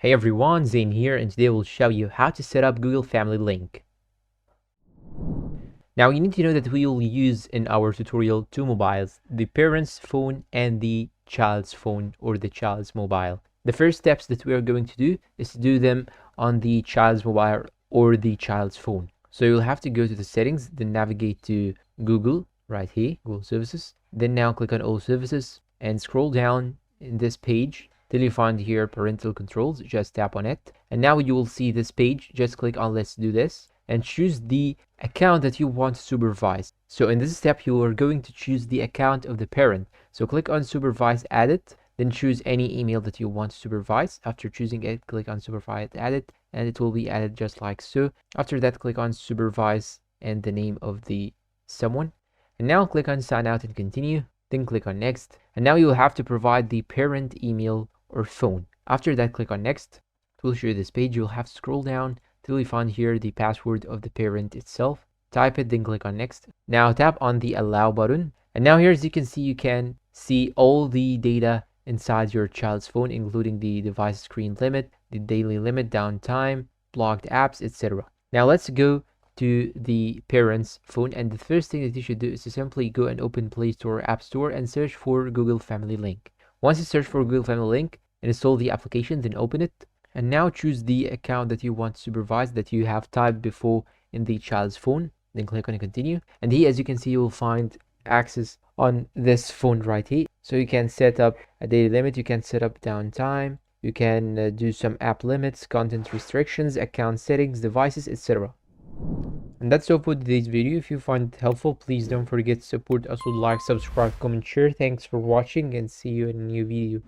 Hey everyone, Zane here, and today we'll show you how to set up Google Family Link. Now you need to know that we will use in our tutorial two mobiles, the parent's phone and the child's phone or the child's mobile. The first steps that we are going to do is to do them on the child's mobile or the child's phone. So you'll have to go to the settings, then navigate to Google right here, Google Services. Then now click on All Services and scroll down in this page till you find here parental controls. Just tap on it and now you will see this page. Just click on let's do this and choose the account that you want to supervise. So in this step you are going to choose the account of the parent. So click on supervise edit, then choose any email that you want to supervise. After choosing it, click on supervise edit and it will be added just like so. After that, click on supervise and the name of the someone, and now click on sign out and continue, then click on next, and now you will have to provide the parent email or phone. After that, click on next. It will show you this page. You'll have to scroll down till you find here the password of the parent itself. Type it, then click on next. Now tap on the allow button, and now here as you can see all the data inside your child's phone, including the device screen limit, the daily limit, downtime, blocked apps, etc. Now let's go to the parent's phone, and the first thing that you should do is to simply go and open Play Store or App Store and search for Google Family Link. Once you search for Google Family Link, install the application, then open it, and now choose the account that you want to supervise that you have typed before in the child's phone, then click on continue, and here as you can see you will find access on this phone right here. So you can set up a daily limit, you can set up downtime, you can do some app limits, content restrictions, account settings, devices, etc. And that's all for today's video. If you find it helpful, please don't forget to support us with like, subscribe, comment, share. Thanks for watching and see you in a new video.